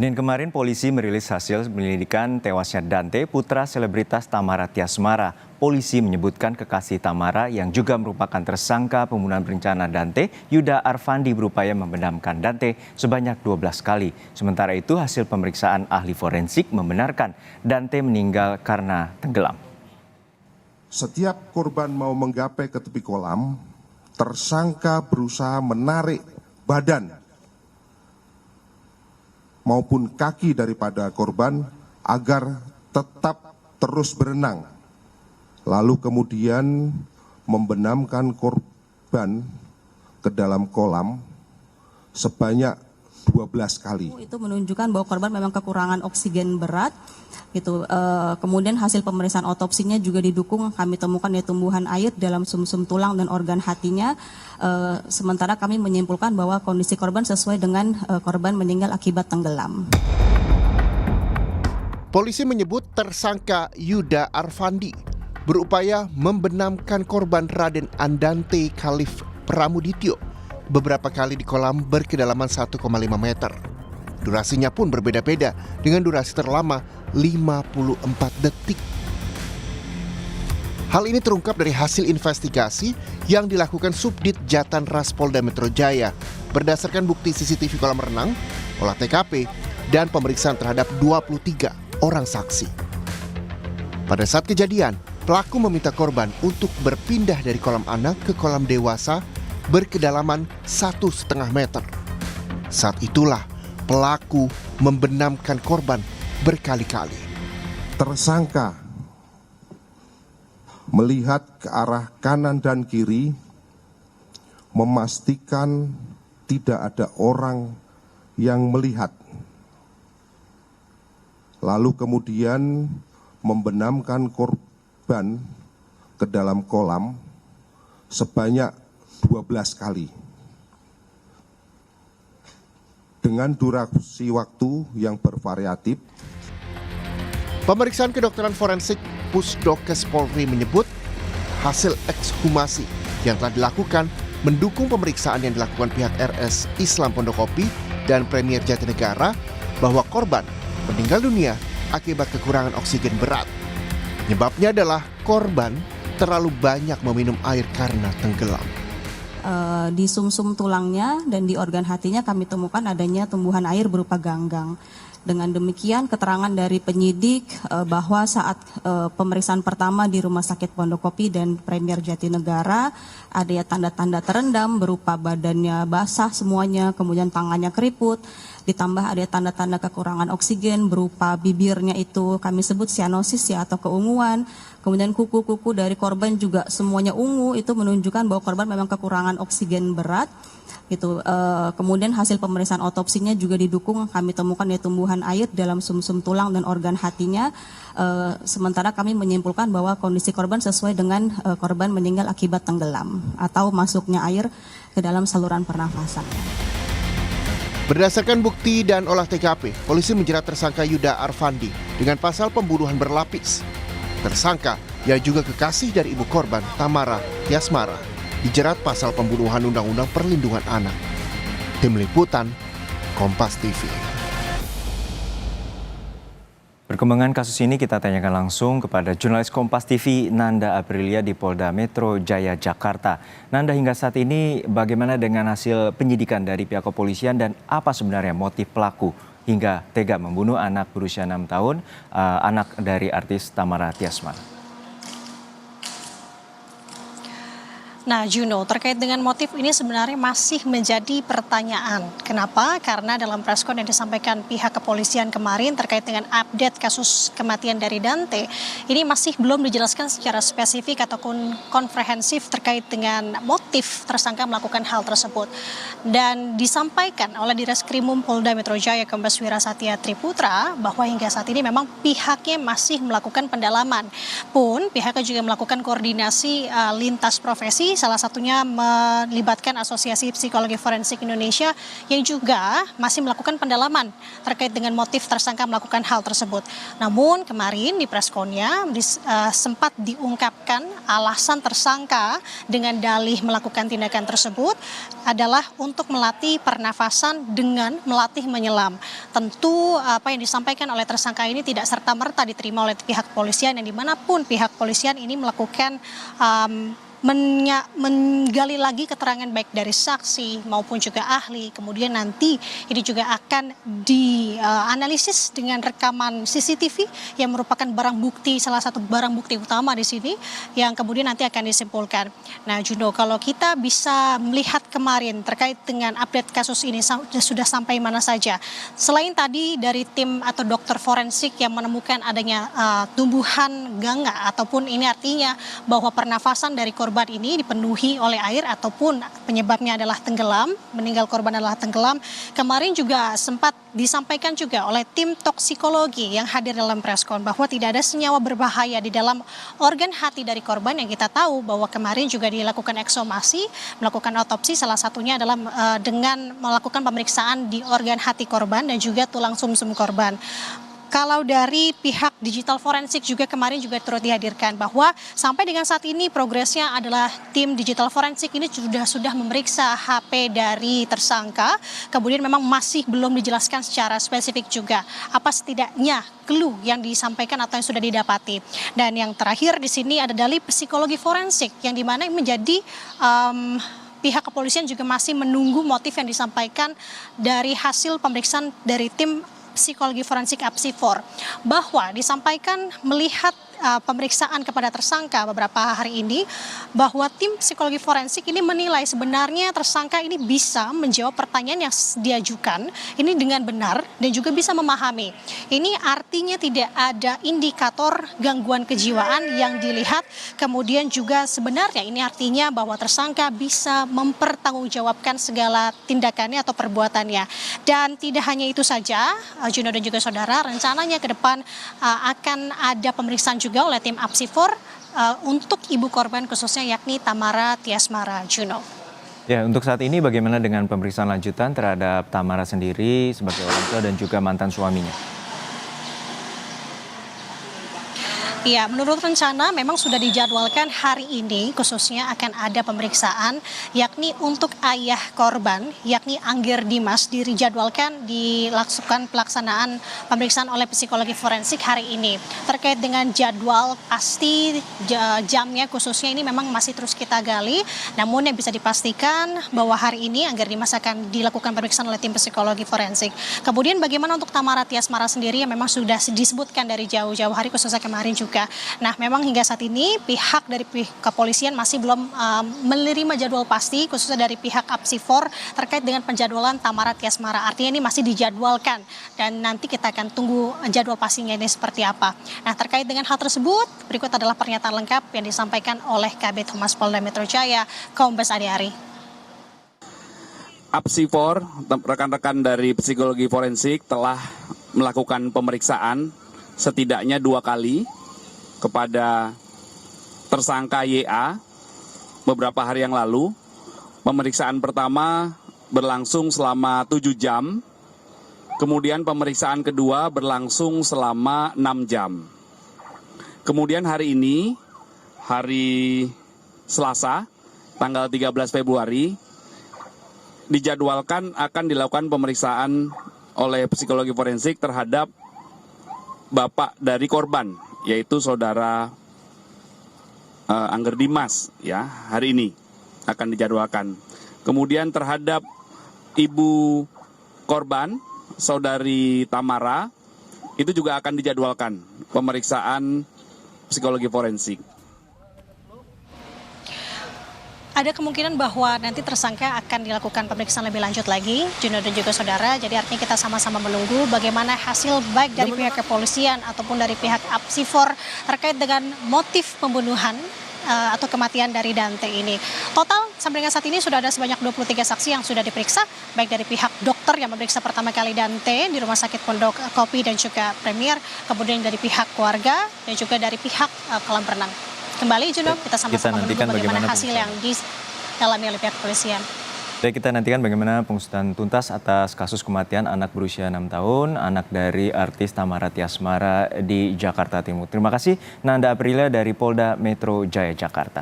Senin kemarin polisi merilis hasil penyelidikan tewasnya Dante, putra selebritas Tamara Tiasmara. Polisi menyebutkan kekasih Tamara yang juga merupakan tersangka pembunuhan berencana Dante, Yuda Arfandi, berupaya membenamkan Dante sebanyak 12 kali. Sementara itu hasil pemeriksaan ahli forensik membenarkan Dante meninggal karena tenggelam. Setiap korban mau menggapai ke tepi kolam, tersangka berusaha menarik badan maupun kaki daripada korban agar tetap terus berenang. Lalu kemudian membenamkan korban ke dalam kolam sebanyak 12 kali. Itu menunjukkan bahwa korban memang kekurangan oksigen berat. Kemudian hasil pemeriksaan otopsinya juga didukung, kami temukan ya tumbuhan air dalam sumsum tulang dan organ hatinya. Sementara kami menyimpulkan bahwa kondisi korban sesuai dengan korban meninggal akibat tenggelam. Polisi menyebut tersangka Yuda Arfandi berupaya membenamkan korban Raden Andante Khalif Pramudityo beberapa kali di kolam berkedalaman 1,5 meter. Durasinya pun berbeda-beda dengan durasi terlama 54 detik. Hal ini terungkap dari hasil investigasi yang dilakukan Subdit Jatan Ras Polda Metro Jaya berdasarkan bukti CCTV kolam renang, olah TKP, dan pemeriksaan terhadap 23 orang saksi. Pada saat kejadian, pelaku meminta korban untuk berpindah dari kolam anak ke kolam dewasa berkedalaman 1,5 meter. Saat itulah pelaku membenamkan korban berkali-kali. Tersangka melihat ke arah kanan dan kiri, memastikan tidak ada orang yang melihat. Lalu kemudian membenamkan korban ke dalam kolam sebanyak 12 kali. Dengan durasi waktu yang bervariatif. Pemeriksaan kedokteran forensik Pusdokes Polri menyebut hasil ekshumasi yang telah dilakukan mendukung pemeriksaan yang dilakukan pihak RS Islam Pondokopi dan Premier Jatinegara bahwa korban meninggal dunia akibat kekurangan oksigen berat. Penyebabnya adalah korban terlalu banyak meminum air karena tenggelam. Di sumsum tulangnya dan di organ hatinya kami temukan adanya tumbuhan air berupa ganggang. Dengan demikian keterangan dari penyidik bahwa saat pemeriksaan pertama di Rumah Sakit Pondokopi dan Premier Jatinegara ada tanda-tanda terendam berupa badannya basah semuanya, kemudian tangannya keriput, ditambah ada tanda-tanda kekurangan oksigen berupa bibirnya itu kami sebut sianosis ya atau keunguan, kemudian kuku-kuku dari korban juga semuanya ungu, itu menunjukkan bahwa korban memang kekurangan oksigen berat. Kemudian hasil pemeriksaan otopsinya juga didukung, kami temukan ya tumbuhan air dalam sumsum tulang dan organ hatinya. Sementara kami menyimpulkan bahwa kondisi korban sesuai dengan korban meninggal akibat tenggelam atau masuknya air ke dalam saluran pernafasan. Berdasarkan bukti dan olah TKP, polisi menjerat tersangka Yuda Arfandi dengan pasal pembunuhan berlapis. Tersangka yang juga kekasih dari ibu korban, Tamara Tiasmara, dijerat pasal pembunuhan Undang-Undang Perlindungan Anak. Tim Liputan, Kompas TV. Perkembangan kasus ini kita tanyakan langsung kepada jurnalis Kompas TV Nanda Aprilia di Polda Metro Jaya, Jakarta. Nanda, hingga saat ini bagaimana dengan hasil penyidikan dari pihak kepolisian dan apa sebenarnya motif pelaku hingga tega membunuh anak berusia 6 tahun, anak dari artis Tamara Tiasmara? Nah, Juno, terkait dengan motif ini sebenarnya masih menjadi pertanyaan. Kenapa? Karena dalam preskon yang disampaikan pihak kepolisian kemarin terkait dengan update kasus kematian dari Dante, ini masih belum dijelaskan secara spesifik ataupun komprehensif terkait dengan motif tersangka melakukan hal tersebut. Dan disampaikan oleh Direskrimum Polda Metro Jaya Kombes Wira Satya Triputra bahwa hingga saat ini memang pihaknya masih melakukan pendalaman. Pun pihaknya juga melakukan koordinasi lintas profesi otopsi, salah satunya melibatkan Asosiasi Psikologi Forensik Indonesia yang juga masih melakukan pendalaman terkait dengan motif tersangka melakukan hal tersebut. Namun kemarin di preskonnya sempat diungkapkan alasan tersangka dengan dalih melakukan tindakan tersebut adalah untuk melatih pernafasan dengan melatih menyelam. Tentu apa yang disampaikan oleh tersangka ini tidak serta-merta diterima oleh pihak kepolisian, yang dimanapun pihak kepolisian ini melakukan menggali lagi keterangan baik dari saksi maupun juga ahli. Kemudian nanti ini juga akan dianalisis dengan rekaman CCTV yang merupakan barang bukti, salah satu barang bukti utama di sini yang kemudian nanti akan disimpulkan. Nah, Juno, kalau kita bisa melihat kemarin terkait dengan update kasus ini sudah sampai mana saja. Selain tadi dari tim atau dokter forensik yang menemukan adanya tumbuhan gangga, ataupun ini artinya bahwa pernafasan dari korban ini dipenuhi oleh air ataupun penyebabnya adalah tenggelam, meninggal korban adalah tenggelam. Kemarin juga sempat disampaikan juga oleh tim toksikologi yang hadir dalam preskon bahwa tidak ada senyawa berbahaya di dalam organ hati dari korban, yang kita tahu bahwa kemarin juga dilakukan ekshumasi, melakukan otopsi, salah satunya adalah dengan melakukan pemeriksaan di organ hati korban dan juga tulang sumsum korban. Kalau dari pihak digital forensik juga kemarin juga turut dihadirkan bahwa sampai dengan saat ini progresnya adalah tim digital forensik ini sudah memeriksa HP dari tersangka. Kemudian memang masih belum dijelaskan secara spesifik juga apa setidaknya clue yang disampaikan atau yang sudah didapati. Dan yang terakhir di sini ada dalih psikologi forensik yang dimana menjadi pihak kepolisian juga masih menunggu motif yang disampaikan dari hasil pemeriksaan dari tim psikologi forensik APSI4, bahwa disampaikan melihat pemeriksaan kepada tersangka beberapa hari ini bahwa tim psikologi forensik ini menilai sebenarnya tersangka ini bisa menjawab pertanyaan yang diajukan ini dengan benar dan juga bisa memahami. Ini artinya tidak ada indikator gangguan kejiwaan yang dilihat. Kemudian juga sebenarnya ini artinya bahwa tersangka bisa mempertanggungjawabkan segala tindakannya atau perbuatannya. Dan tidak hanya itu saja, Juno dan juga saudara, rencananya ke depan akan ada pemeriksaan juga oleh tim APSI4 untuk ibu korban khususnya yakni Tamara Tiasmara. Juno. Ya, untuk saat ini bagaimana dengan pemeriksaan lanjutan terhadap Tamara sendiri sebagai orang tua dan juga mantan suaminya? Ya, menurut rencana memang sudah dijadwalkan hari ini khususnya akan ada pemeriksaan yakni untuk ayah korban yakni Angger Dimas, dijadwalkan dilakukan pelaksanaan pemeriksaan oleh psikologi forensik hari ini. Terkait dengan jadwal pasti jamnya khususnya ini memang masih terus kita gali, namun yang bisa dipastikan bahwa hari ini Angger Dimas akan dilakukan pemeriksaan oleh tim psikologi forensik. Kemudian bagaimana untuk Tamara Tiasmara sendiri yang memang sudah disebutkan dari jauh-jauh hari khususnya kemarin juga. Nah, memang hingga saat ini pihak dari kepolisian masih belum menerima jadwal pasti khususnya dari pihak APSI4 terkait dengan penjadwalan Tamara Tiasmara. Artinya ini masih dijadwalkan dan nanti kita akan tunggu jadwal pastinya ini seperti apa. Nah, terkait dengan hal tersebut, berikut adalah pernyataan lengkap yang disampaikan oleh Kabid Humas Polda Metro Jaya, Kombes Adi Ari. APSI4, rekan-rekan dari psikologi forensik telah melakukan pemeriksaan setidaknya 2 kali kepada tersangka YA beberapa hari yang lalu. Pemeriksaan pertama berlangsung selama 7 jam, kemudian pemeriksaan kedua berlangsung selama 6 jam. Kemudian hari ini, hari Selasa, tanggal 13 Februari, dijadwalkan akan dilakukan pemeriksaan oleh psikologi forensik terhadap bapak dari korban, yaitu saudara Angger Dimas, ya, hari ini akan dijadwalkan. Kemudian terhadap ibu korban, saudari Tamara, itu juga akan dijadwalkan pemeriksaan psikologi forensik. Ada kemungkinan bahwa nanti tersangka akan dilakukan pemeriksaan lebih lanjut lagi, Juno dan juga saudara. Jadi artinya kita sama-sama menunggu bagaimana hasil baik dari pihak kepolisian ataupun dari pihak APSI4 terkait dengan motif pembunuhan atau kematian dari Dante ini. Total sampai dengan saat ini sudah ada sebanyak 23 saksi yang sudah diperiksa, baik dari pihak dokter yang memeriksa pertama kali Dante di Rumah Sakit Pondok Kopi dan juga Premier, kemudian dari pihak keluarga dan juga dari pihak kolam renang. Kembali Juno, kita sama-sama menunggu nantikan bagaimana bagaimana hasil yang dialami oleh pihak kepolisian. Baik, kita nantikan bagaimana pengusutan tuntas atas kasus kematian anak berusia 6 tahun, anak dari artis Tamara Tiasmara di Jakarta Timur. Terima kasih Nanda Aprilia dari Polda Metro Jaya Jakarta.